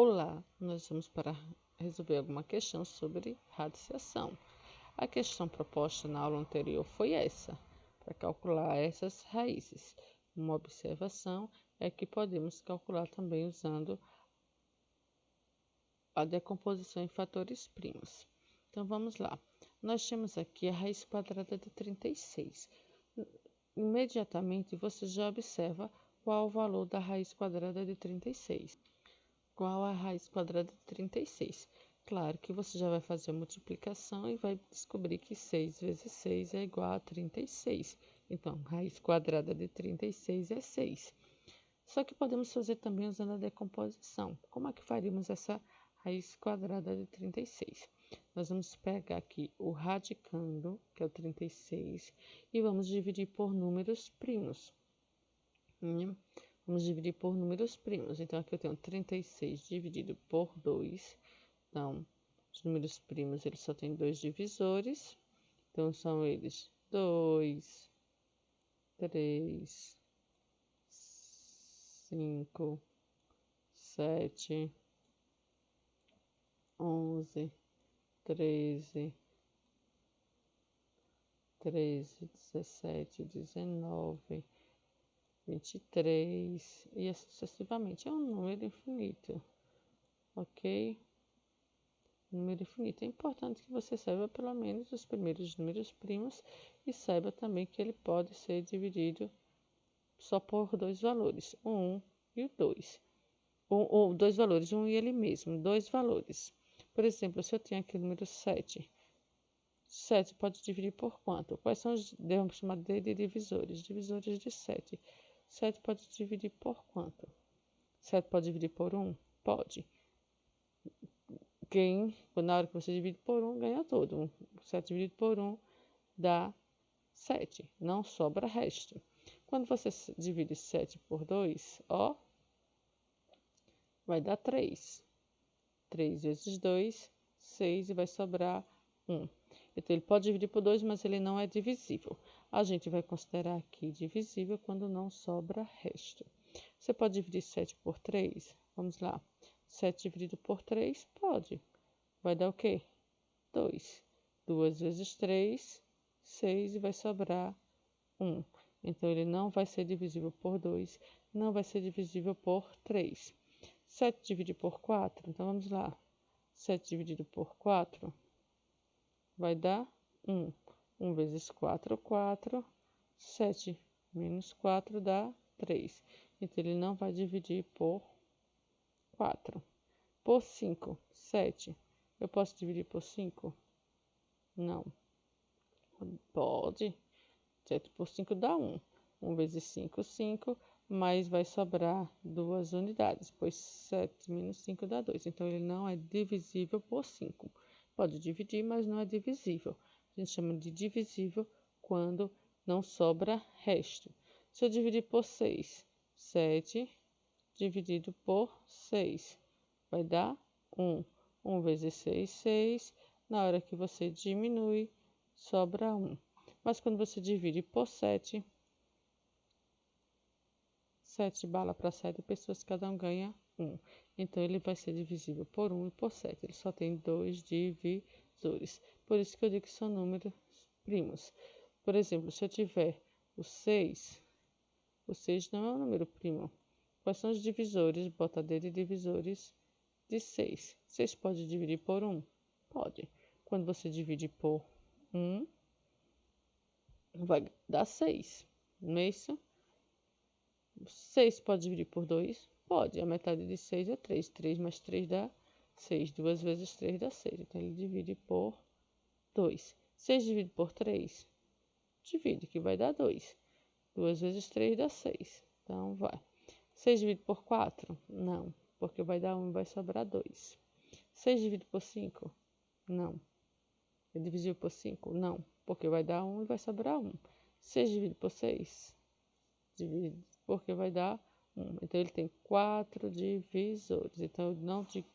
Olá, nós vamos para resolver alguma questão sobre radiciação. A questão proposta na aula anterior foi essa, para calcular essas raízes. Uma observação é que podemos calcular também usando a decomposição em fatores primos. Então vamos lá. Nós temos aqui a raiz quadrada de 36. Imediatamente você já observa qual o valor da raiz quadrada de 36. Qual a raiz quadrada de 36? Claro que você já vai fazer a multiplicação e vai descobrir que 6 vezes 6 é igual a 36. Então, raiz quadrada de 36 é 6. Só que podemos fazer também usando a decomposição. Como é que faríamos essa raiz quadrada de 36? Nós vamos pegar aqui o radicando, que é o 36, e vamos dividir por números primos. Vamos dividir por números primos. Então, aqui eu tenho 36 dividido por 2. Então, os números primos, eles só têm dois divisores. Então, são eles 2, 3, 5, 7, 11, 13, 17, 19, 23 e assim sucessivamente. É um número infinito, ok? Número infinito. É importante que você saiba pelo menos os primeiros números primos e saiba também que ele pode ser dividido só por dois valores, o 1 e o 2. Ou dois valores, um e ele mesmo, dois valores. Por exemplo, se eu tenho aqui o número 7, 7 pode dividir por quanto? Quais são os, devemos chamar de divisores? Divisores de 7. 7 pode dividir por quanto? 7 pode dividir por 1? Pode. Na hora que você divide por 1, ganha todo. 7 dividido por 1 dá 7. Não sobra resto. Quando você divide 7 por 2, ó, vai dar 3. 3 vezes 2, 6 e vai sobrar 1. Então, ele pode dividir por 2, mas ele não é divisível. A gente vai considerar aqui divisível quando não sobra resto. Você pode dividir 7 por 3? Vamos lá. 7 dividido por 3? Pode. Vai dar o quê? 2. 2 vezes 3, 6 e vai sobrar 1. Então, ele não vai ser divisível por 2, não vai ser divisível por 3. 7 dividido por 4, então vamos lá. 7 dividido por 4 vai dar 1. 1 vezes 4, 4. 7 menos 4 dá 3. Então, ele não vai dividir por 4. Por 5, 7. Eu posso dividir por 5? Não. Pode. 7 por 5 dá 1. 1 vezes 5, 5. Mas vai sobrar 2 unidades, pois 7 menos 5 dá 2. Então, ele não é divisível por 5. Pode dividir, mas não é divisível. A gente chama de divisível quando não sobra resto. Se eu dividir por 6, 7 dividido por 6 vai dar 1. 1 vezes 6, 6. Na hora que você diminui, sobra 1. Mas quando você divide por 7, 7 bala para 7 pessoas, cada um ganha 1. Então, ele vai ser divisível por 1 e por 7. Ele só tem dois divisores. Por isso que eu digo que são números primos. Por exemplo, se eu tiver o 6 não é um número primo. Quais são os divisores? Bota D de divisores de 6. 6 pode dividir por 1? Pode. Quando você divide por 1, vai dar 6. Não é isso? 6 pode dividir por 2? Pode. A metade de 6 é 3. 3 mais 3 dá 6. 2 vezes 3 dá 6. Então, ele divide por 2. 6 dividido por 3? Divide, que vai dar 2. 2 vezes 3 dá 6. Então, vai. 6 dividido por 4? Não, porque vai dar 1 e vai sobrar 2. 6 dividido por 5? Não. É divisível por 5? Não, porque vai dar 1 e vai sobrar 1. 6 dividido por 6? Divide, porque vai dar 1. Então, ele tem 4 divisores. Então, eu não digo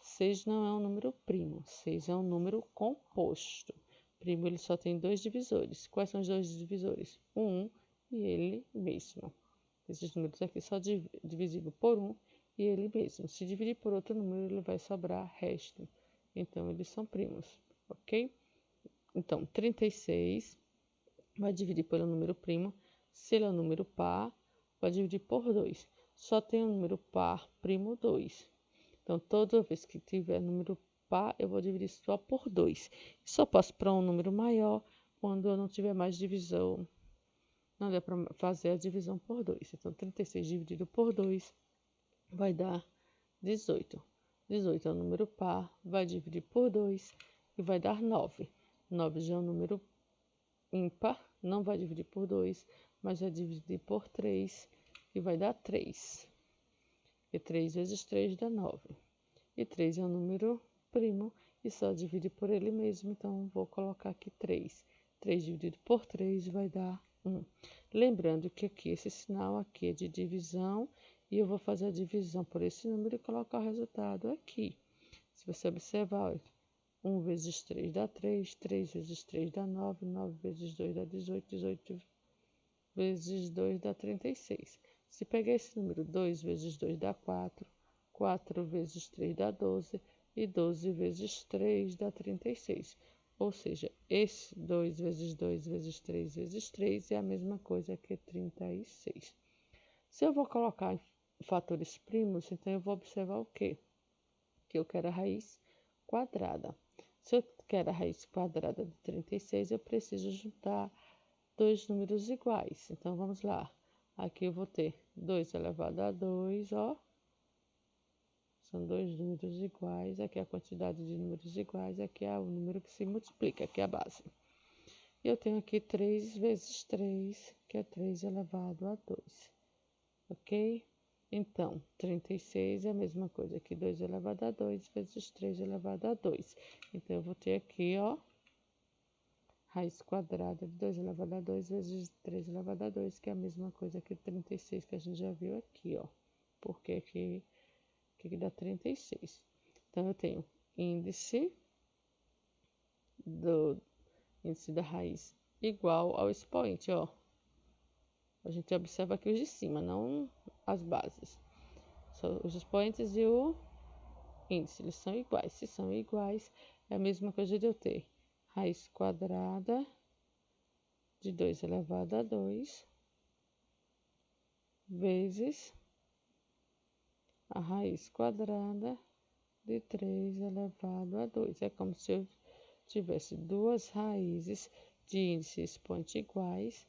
6 não é um número primo. 6 é um número composto. Primo, ele só tem dois divisores. Quais são os dois divisores? 1 e ele mesmo. Esses números aqui só divisível por 1 e ele mesmo. Se dividir por outro número, ele vai sobrar resto. Então, eles são primos, ok? Então, 36 vai dividir pelo número primo. Se ele é um número par, vai dividir por 2. Só tem um número par primo 2. Então, toda vez que tiver número par, eu vou dividir só por 2. Só passo para um número maior quando eu não tiver mais divisão. Não dá para fazer a divisão por 2. Então, 36 dividido por 2 vai dar 18. 18 é um número par, vai dividir por 2 e vai dar 9. 9 já é um número ímpar, não vai dividir por 2, mas vai dividir por 3 e vai dar 3. E 3 vezes 3 dá 9. E 3 é um número primo e só divide por ele mesmo, então vou colocar aqui 3. 3 dividido por 3 vai dar 1. Lembrando que aqui esse sinal aqui é de divisão e eu vou fazer a divisão por esse número e colocar o resultado aqui. Se você observar, olha, 1 vezes 3 dá 3, 3 vezes 3 dá 9, 9 vezes 2 dá 18, 18 vezes 2 dá 36. Se pegar esse número, 2 vezes 2 dá 4, 4 vezes 3 dá 12 e 12 vezes 3 dá 36. Ou seja, esse 2 vezes 2 vezes 3 vezes 3 é a mesma coisa que 36. Se eu vou colocar em fatores primos, então eu vou observar o quê? Que eu quero a raiz quadrada. Se eu quero a raiz quadrada de 36, eu preciso juntar dois números iguais. Então, vamos lá. Aqui eu vou ter 2 elevado a 2, ó. São dois números iguais. Aqui é a quantidade de números iguais. Aqui é o número que se multiplica, aqui é a base. Eu tenho aqui 3 vezes 3, que é 3 elevado a 2. Ok? Então, 36 é a mesma coisa que 2 elevado a 2 vezes 3 elevado a 2. Então, eu vou ter aqui, ó, raiz quadrada de 2 elevado a 2 vezes 3 elevado a 2, que é a mesma coisa que 36 que a gente já viu aqui, ó. Porque aqui dá 36. Então, eu tenho índice da raiz igual ao expoente, ó. A gente observa aqui os de cima, não as bases. Só os expoentes e o índice, eles são iguais. Se são iguais, é a mesma coisa de eu ter raiz quadrada de 2 elevado a 2 vezes a raiz quadrada de 3 elevado a 2. É como se eu tivesse duas raízes de índice e expoente iguais,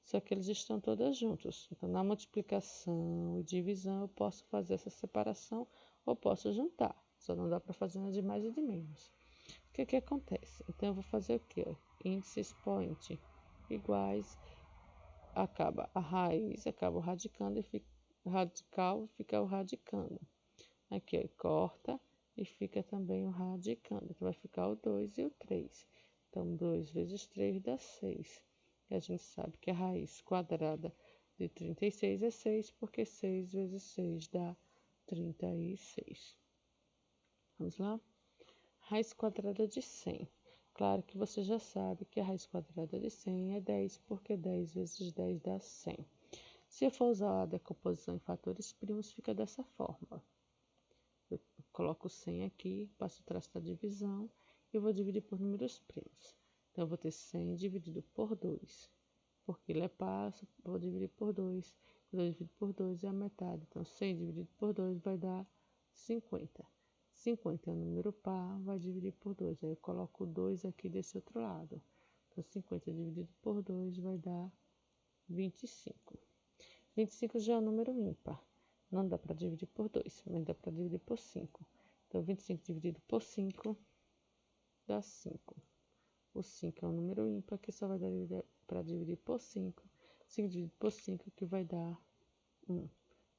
só que eles estão todas juntos. Então, na multiplicação e divisão, eu posso fazer essa separação ou posso juntar. Só não dá para fazer na de mais e de menos. O que acontece? Então, eu vou fazer o quê? Índice e expoente iguais, acaba a raiz, acaba o radicando e fica radical, fica o radicando. Aqui, ó, corta e fica também o radicando. Então, vai ficar o 2 e o 3. Então, 2 vezes 3 dá 6. E a gente sabe que a raiz quadrada de 36 é 6, porque 6 vezes 6 dá 36. Vamos lá? Raiz quadrada de 100. Claro que você já sabe que a raiz quadrada de 100 é 10, porque 10 vezes 10 dá 100. Se eu for usar a decomposição em fatores primos, fica dessa forma. Eu coloco 100 aqui, passo o traço da divisão e vou dividir por números primos. Então, eu vou ter 100 dividido por 2, porque ele é par, vou dividir por 2. Quando eu divido por 2 é a metade. Então, 100 dividido por 2 vai dar 50. 50 é um número par, vai dividir por 2. Aí eu coloco o 2 aqui desse outro lado. Então, 50 dividido por 2 vai dar 25. 25 já é um número ímpar. Não dá para dividir por 2, mas dá para dividir por 5. Então, 25 dividido por 5 dá 5. O 5 é um número ímpar que só vai dar para dividir por 5. 5 dividido por 5 que vai dar 1.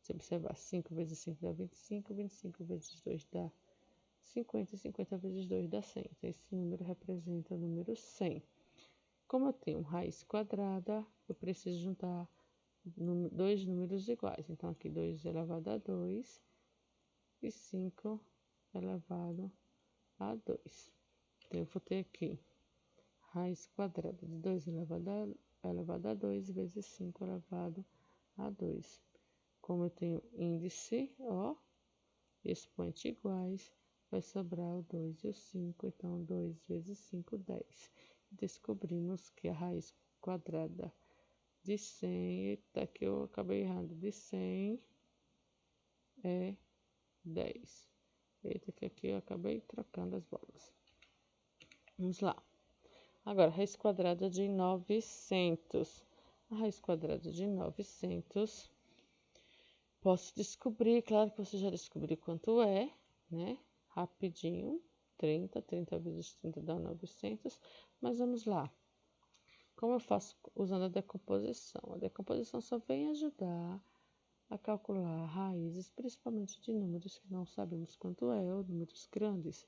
Se observar, 5 vezes 5 dá 25, 25 vezes 2 dá 50, 50 vezes 2 dá 100. Então, esse número representa o número 100. Como eu tenho raiz quadrada, eu preciso juntar dois números iguais. Então, aqui 2 elevado a 2 e 5 elevado a 2. Então, eu vou ter aqui raiz quadrada de 2 elevado a 2 vezes 5 elevado a 2. Como eu tenho índice, ó, expoente iguais, vai sobrar o 2 e o 5, então 2 vezes 5, 10. Descobrimos que a raiz quadrada de 100, eita, que eu acabei errando, de 100 é 10. Eita, que aqui eu acabei trocando as bolas. Vamos lá. Agora, raiz quadrada de 900. A raiz quadrada de 900, posso descobrir, claro que você já descobriu quanto é, né? Rapidinho, 30 vezes 30 dá 900, mas vamos lá. Como eu faço usando a decomposição? A decomposição só vem ajudar a calcular raízes, principalmente de números que não sabemos quanto é, ou números grandes.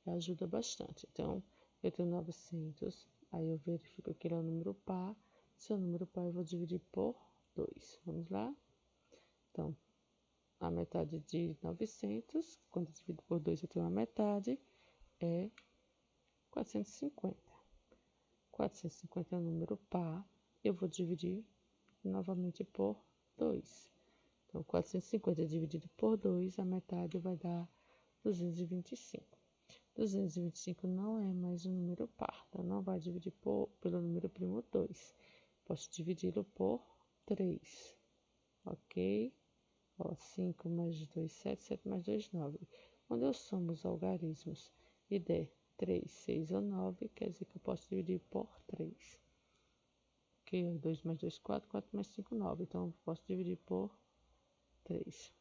Ajuda bastante. Então, eu tenho 900, aí eu verifico que ele é um número par. Se é um número par, eu vou dividir por 2. Vamos lá? Então, a metade de 900, quando eu divido por 2, eu tenho uma metade, é 450. 450 é um número par, eu vou dividir novamente por 2. Então, 450 dividido por 2, a metade vai dar 225. 225 não é mais um número par, então não vai dividir pelo número primo 2. Posso dividi-lo por 3, ok? Ó, 5 mais 2, 7, 7 mais 2, 9. Quando eu somo os algarismos e der 3, 6 ou 9, quer dizer que eu posso dividir por 3. Ok, 2 mais 2, 4, 4 mais 5, 9. Então, eu posso dividir por 3.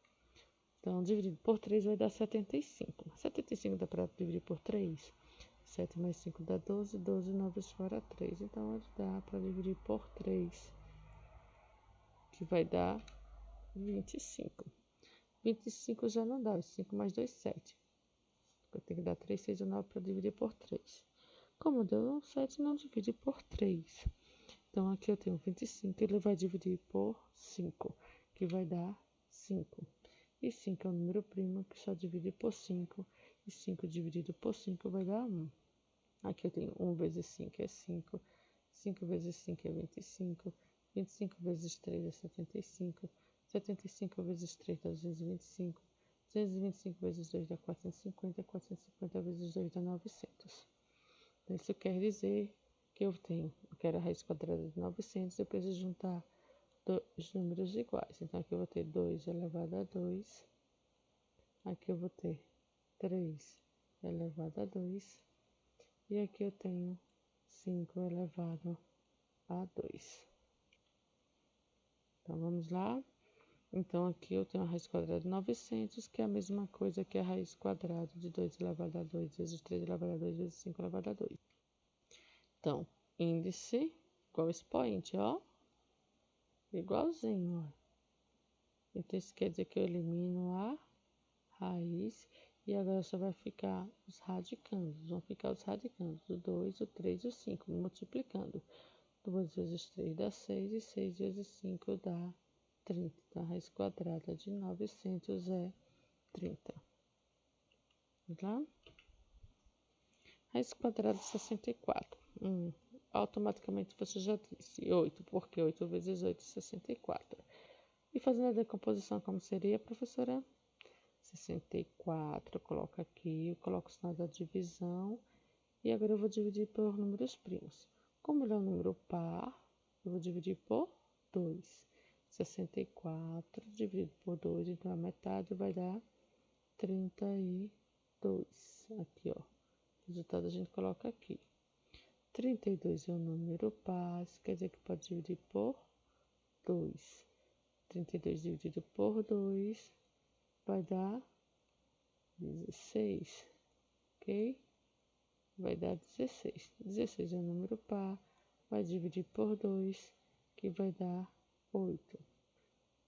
Então, dividido por 3 vai dar 75. 75 dá para dividir por 3. 7 mais 5 dá 12. 12, 9 fora 3. Então, dá para dividir por 3, que vai dar 25. 25 já não dá. 5 mais 2, 7. Eu tenho que dar 3, 6 ou 9 para dividir por 3. Como deu 7, não divide por 3. Então, aqui eu tenho 25. Ele vai dividir por 5, que vai dar 5. E 5 é um número primo que só divide por 5. E 5 dividido por 5 vai dar 1. Aqui eu tenho 1 vezes 5 é 5. 5 vezes 5 é 25. 25 vezes 3 é 75. 75 vezes 3 dá 225. 225 vezes 2 dá 450. 450 vezes 2 dá 900. Então, isso quer dizer que eu quero a raiz quadrada de 900. Eu preciso juntar dois números iguais. Então, aqui eu vou ter 2 elevado a 2. Aqui eu vou ter 3 elevado a 2. E aqui eu tenho 5 elevado a 2. Então, vamos lá. Então, aqui eu tenho a raiz quadrada de 900, que é a mesma coisa que a raiz quadrada de 2 elevado a 2 vezes 3 elevado a 2 vezes 5 elevado a 2. Então, índice igual expoente, ó. Igualzinho, ó. Então, isso quer dizer que eu elimino a raiz e agora só vai ficar os radicandos. Vão ficar os radicandos, o 2, o 3 e o 5, multiplicando. 2 vezes 3 dá 6 e 6 vezes 5 dá 30. Então, a raiz quadrada de 900 é 30. Vamos lá? Raiz quadrada de 64. Automaticamente você já disse 8, porque 8 vezes 8 é 64. E fazendo a decomposição, como seria, professora? 64, eu coloco aqui, eu coloco o sinal da divisão. E agora eu vou dividir por números primos. Como ele é um número par, eu vou dividir por 2. 64 dividido por 2, então a metade vai dar 32. Aqui, ó. O resultado a gente coloca aqui. 32 é um número par, isso quer dizer que pode dividir por 2. 32 dividido por 2 vai dar 16, ok? Vai dar 16. 16 é um número par, vai dividir por 2, que vai dar 8.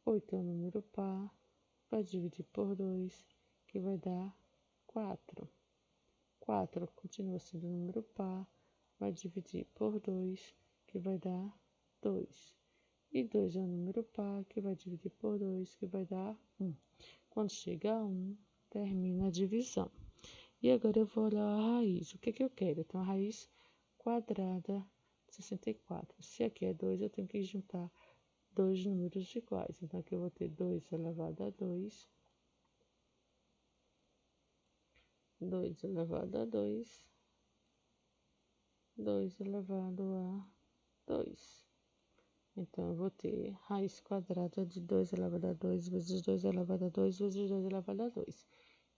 8 é um número par, vai dividir por 2, que vai dar 4. 4 continua sendo um número par, vai dividir por 2, que vai dar 2. E 2 é um número par, que vai dividir por 2, que vai dar 1. Quando chega a 1, termina a divisão. E agora eu vou olhar a raiz. O que que eu quero? Eu tenho a raiz quadrada de 64. Se aqui é 2, eu tenho que juntar dois números iguais. Então, aqui eu vou ter 2 elevado a 2 2 elevado a 2, 2 elevado a 2. Então, eu vou ter raiz quadrada de 2 elevado a 2 vezes 2 elevado a 2 vezes 2 elevado a 2.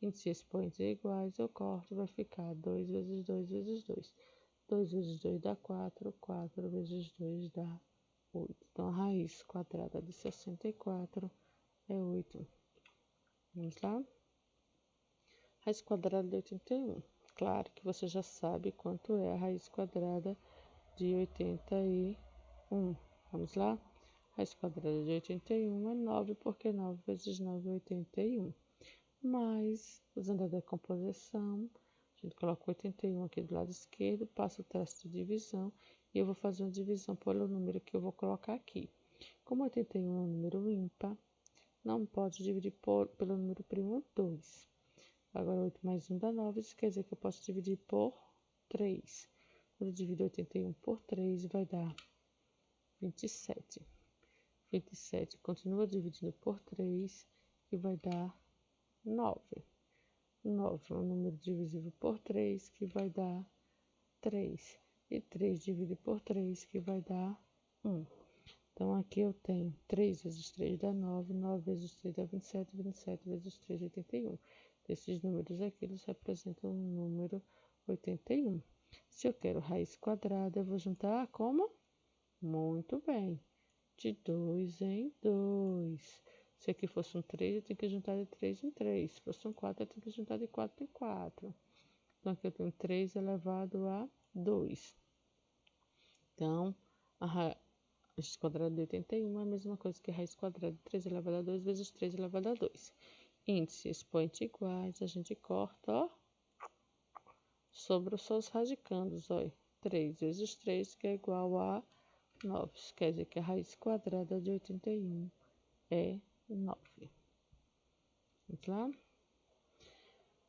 Índice expoentes iguais, eu corto, vai ficar 2 vezes 2 vezes 2. 2 vezes 2 dá 4, 4 vezes 2 dá 8. Então, a raiz quadrada de 64 é 8. Vamos lá? Raiz quadrada de 81. Claro que você já sabe quanto é a raiz quadrada de 81. Vamos lá? Raiz quadrada de 81 é 9, porque 9 vezes 9 é 81. Mas, usando a decomposição, a gente coloca 81 aqui do lado esquerdo, passa o traço de divisão e eu vou fazer uma divisão pelo número que eu vou colocar aqui. Como 81 é um número ímpar, não pode dividir pelo número primo 2. Agora, 8 mais 1 dá 9, isso quer dizer que eu posso dividir por 3. Quando eu divido 81 por 3, vai dar 27. 27 continua dividindo por 3 e vai dar 9. 9 é um número divisível por 3, que vai dar 3. E 3 divide por 3, que vai dar 1. Então, aqui eu tenho 3 vezes 3 dá 9, 9 vezes 3 dá 27, 27 vezes 3 é 81. Esses números aqui, eles representam o número 81. Se eu quero raiz quadrada, eu vou juntar como? Muito bem. De 2 em 2. Se aqui fosse um 3, eu tenho que juntar de 3 em 3. Se fosse um 4, eu tenho que juntar de 4 em 4. Então, aqui eu tenho 3 elevado a 2. Então, a raiz quadrada de 81 é a mesma coisa que a raiz quadrada de 3 elevado a 2 vezes 3 elevado a 2. Índice expoente iguais, a gente corta, ó, sobre os seus radicandos, ó. 3 vezes 3, que é igual a 9. Isso quer dizer que a raiz quadrada de 81 é 9. Vamos lá?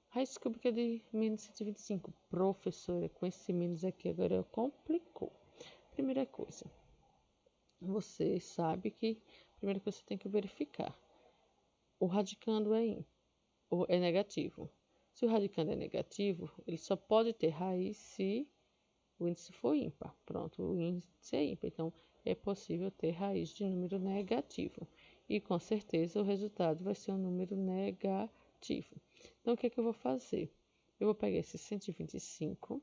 Raiz cúbica de menos 125. Professora, com esse menos aqui agora complicou. Primeira coisa, você sabe que primeiro que você tem que verificar. O radicando é negativo. Se o radicando é negativo, ele só pode ter raiz se o índice for ímpar. Pronto, o índice é ímpar. Então, é possível ter raiz de número negativo. E, com certeza, o resultado vai ser um número negativo. Então, o que é que eu vou fazer? Eu vou pegar esse 125,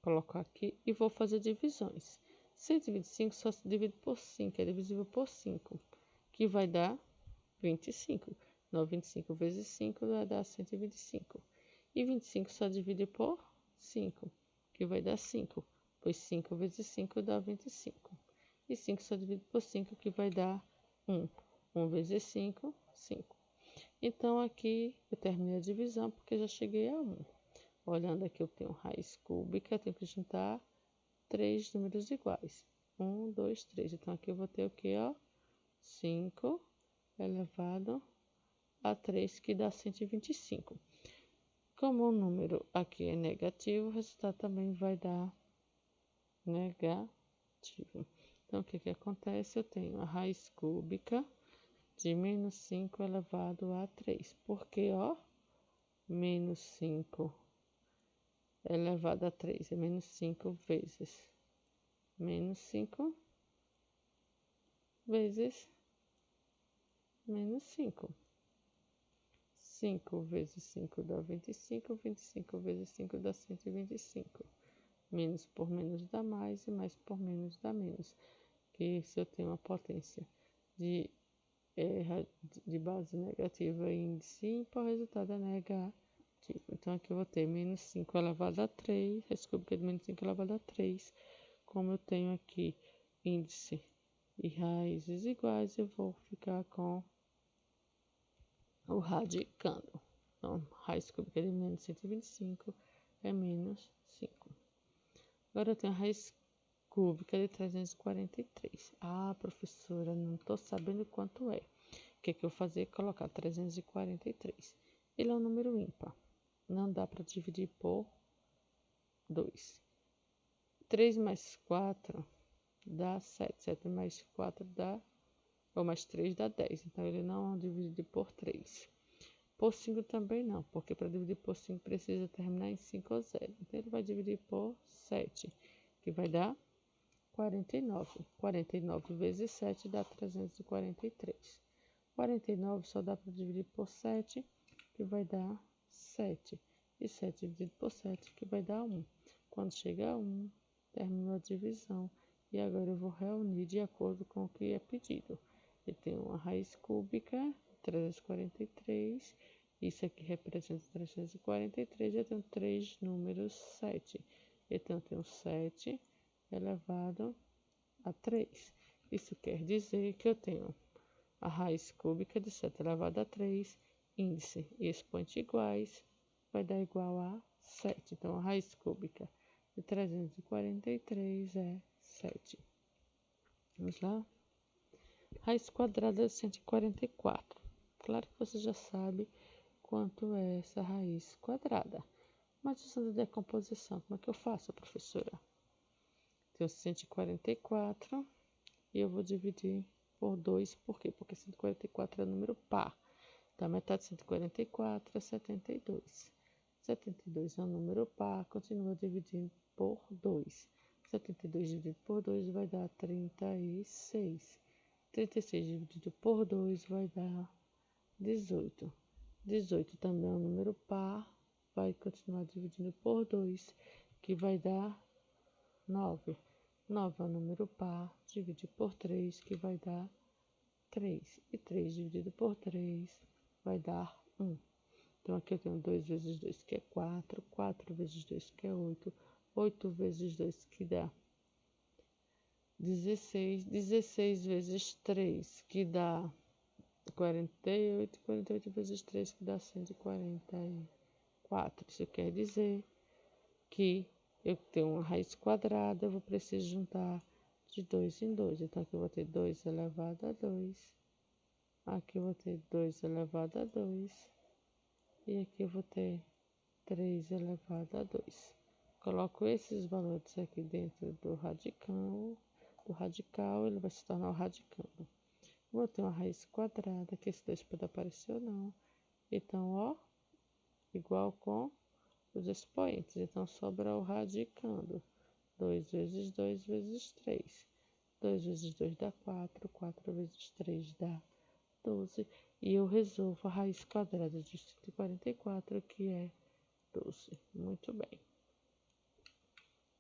colocar aqui e vou fazer divisões. 125 só se divide por 5, é divisível por 5, que vai dar 25. Então, 25 vezes 5 vai dar 125. E 25 só divide por 5, que vai dar 5. Pois 5 vezes 5 dá 25. E 5 só divide por 5, que vai dar 1. 1 vezes 5, 5. Então, aqui eu terminei a divisão, porque já cheguei a 1. Olhando aqui, eu tenho raiz cúbica, tenho que juntar 3 números iguais. 1, 2, 3. Então, aqui eu vou ter o quê, ó? 5 elevado a 3, que dá 125. Como o número aqui é negativo, o resultado também vai dar negativo. Então, o que que acontece? Eu tenho a raiz cúbica de menos 5 elevado a 3. Porque, ó, menos 5 elevado a 3 é menos 5 vezes menos 5 vezes menos 5. 5 vezes 5 dá 25, 25 vezes 5 dá 125. Menos por menos dá mais e mais por menos dá menos. Que se eu tenho uma potência de base negativa e índice ímpar, o resultado é negativo. Então, aqui eu vou ter menos 5 elevado a 3, raiz cúbica de menos 5 elevado a 3. Como eu tenho aqui índice e raízes iguais, eu vou ficar com o radicando. Então, raiz cúbica de menos 125 é menos 5. Agora eu tenho a raiz cúbica de 343. Ah, professora, não estou sabendo quanto é. O que eu vou fazer? Colocar 343. Ele é um número ímpar. Não dá para dividir por 2. 3 mais 4 dá 7. 7 mais 4 dá, ou mais 3 dá 10. Então, ele não divide por 3. Por 5 também não, porque para dividir por 5 precisa terminar em 5 ou 0. Então, ele vai dividir por 7, que vai dar 49. 49 vezes 7 dá 343. 49 só dá para dividir por 7, que vai dar 7. E 7 dividido por 7, que vai dar 1. Quando chega a 1, termina a divisão. E agora eu vou reunir de acordo com o que é pedido. Eu tenho uma raiz cúbica, 343. Isso aqui representa 343. Eu tenho 3 números 7. Então, eu tenho 7 elevado a 3. Isso quer dizer que eu tenho a raiz cúbica de 7 elevado a 3, índice e expoente iguais, vai dar igual a 7. Então, a raiz cúbica de 343 é 7. Vamos lá? Raiz quadrada de 144. Claro que você já sabe quanto é essa raiz quadrada. Mas usando decomposição, como é que eu faço, professora? Tenho 144 e eu vou dividir por 2. Por quê? Porque 144 é número par. Então, a metade de 144 é 72. 72 é um número par, continua dividindo por 2. 72 dividido por 2 vai dar 36. 36 dividido por 2 vai dar 18. 18 também é um número par, vai continuar dividindo por 2, que vai dar 9. 9 é um número par, divide por 3, que vai dar 3. E 3 dividido por 3 vai dar 1. Então, aqui eu tenho 2 vezes 2, que é 4. 4 vezes 2, que é 8. 8 vezes 2, que dá 16. 16 vezes 3, que dá 48. 48 vezes 3, que dá 144. Isso quer dizer que eu tenho uma raiz quadrada, eu vou precisar juntar de 2 em 2. Então, aqui eu vou ter 2 elevado a 2. Aqui eu vou ter 2 elevado a 2. E aqui eu vou ter 3 elevado a 2. Coloco esses valores aqui dentro do radical. Ele vai se tornar o radicando. Vou ter uma raiz quadrada, que esse 2 pode aparecer ou não. Então, ó, igual com os expoentes. Então, sobra o radicando. 2 vezes 2 vezes 3. 2 vezes 2 dá 4. 4 vezes 3 dá 12. E eu resolvo a raiz quadrada de 144, que é 12. Muito bem.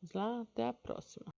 Vamos lá, até a próxima.